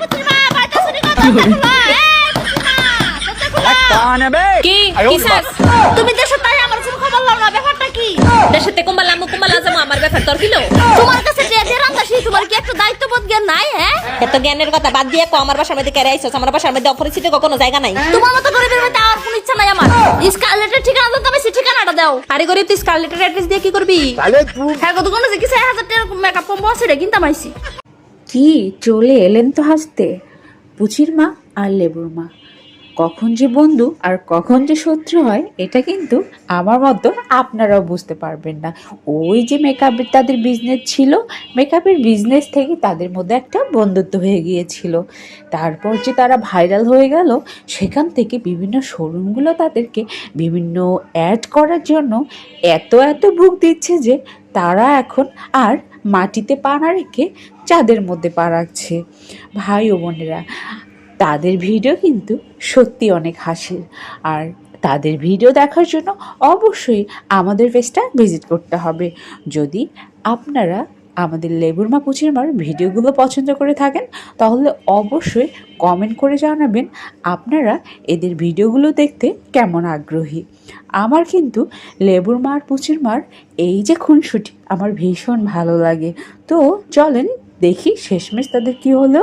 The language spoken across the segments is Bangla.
পুচিমা বাইতে শুনি কথা বলো কি কিসাস তুমি দেশে তাই আমার কোনো খবর লাও না ব্যাপারটা কি দেশে কুম্বাল যাবো আমার ব্যাপার তোর কিলো তোমার কাছে যে রান্দাসি তোমার কি একটা দায়িত্ববোধ জ্ঞান নাই হ্যাঁ এত জ্ঞানের কথা বাদ দিয়ে কো আমার বাসার মধ্যে কেড়ে আইছস আমার বাসার মধ্যে অপরিচিত কোনো জায়গা নাই তোমার মতো গরিবের মধ্যে আর কোনো ইচ্ছা নাই আমার স্কারলেটের ঠিকানা দাও তুমি ঠিকানাটা দাও আরে গরিব তুই স্কারলেটের অ্যাড্রেস দিয়ে কি করবি হ্যাঁ কত কোন যে কি 6000 টাকা মেকআপ কম্বো আছে রে কিনতে মাইছি কি চলে এলেন তো হাসতে পুচির মা আর লেবুর মা কখন যে বন্ধু আর কখন যে শত্রু হয় এটা কিন্তু আমার মতো আপনারাও বুঝতে পারবেন না ওই যে মেকআপের তাদের বিজনেস ছিল মেকআপের বিজনেস থেকে তাদের মধ্যে একটা বন্ধুত্ব হয়ে গিয়েছিল তারপর যে তারা ভাইরাল হয়ে গেল সেখান থেকে বিভিন্ন শোরুমগুলো তাদেরকে বিভিন্ন অ্যাড করার জন্য এত বুক দিচ্ছে যে তারা এখন আর মাটিতে পা না রেখে চাঁদের মধ্যে পা রাখছে ভাই ও বোনেরা তাদের ভিডিও কিন্তু সত্যি অনেক হাসির আর তাদের ভিডিও দেখার জন্য অবশ্যই আমাদের পেজটা ভিজিট করতে হবে যদি আপনারা আমাদের লেবুর মা পুচির মার ভিডিওগুলো পছন্দ করে থাকেন তাহলে অবশ্যই কমেন্ট করে জানাবেন আপনারা এদের ভিডিওগুলো দেখতে কেমন আগ্রহী আমার কিন্তু লেবুর মার পুচির মার এই যে খুনসুটি আমার ভীষণ ভালো লাগে তো চলেন দেখি শেষমেশ তাদের কি হলো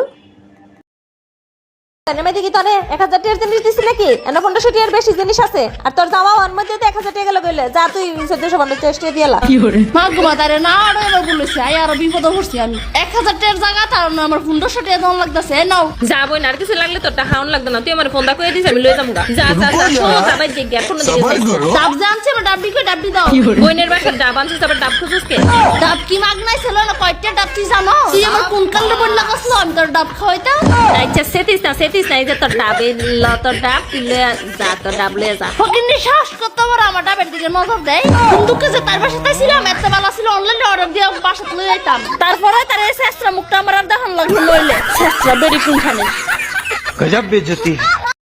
নেমে দেখি তোরে 1000 টাকার জিনিস দিছি নাকি এনে 1500 টাকার বেশি জিনিস আছে আর তোর জামা ওর মধ্যে তো 1000 টাকা গেল যা তুই 1450 টাকা দিয়ালা মা গোমা তারে না আর এবার বলেছি আই আর বিপদ পড়ছি আমি 1000 টাকার জায়গা তার না আমার 1500 টাকা দাম লাগতেছে নাও যাবই না আর কিছু লাগলে তোরটা হাউন লাগবে না তুই আমার ফোন দা কইয়া দিস আমি লই যামগা যা সবাই দেখি আর কোনো দিকে ডাব জানছে না ডাবডি কই ডাবডি দাও বইনের বাসার ডাব আনছিস তারপর ডাব খুঁজছিস কে ডাব কি মাগনাই ছিল না কয়টা ডাব তুই জানো তুই আমার কোন কালে বল লাগাছলো আমি তোর ডাব খাওয়াইতা আচ্ছা সেতিস না এই যে তোর ডাবে তোর ডাব তুলে যা তোর ডাব লয়ে যা ফকিনি শ্বাস কত বড় আমার ডাবের দিকে নজর দেয় বন্ধুকে যে তার বাসাতে ছিলাম এত ভালো ছিল অনলাইনে অর্ডার দিয়ে বাসাতে লয়ে যাইতাম তারপরে তার এই শেষরা মুখটা আমার আর দেখান লাগলো নইলে শেষরা বেরি কোনখানে गजब बेइज्जती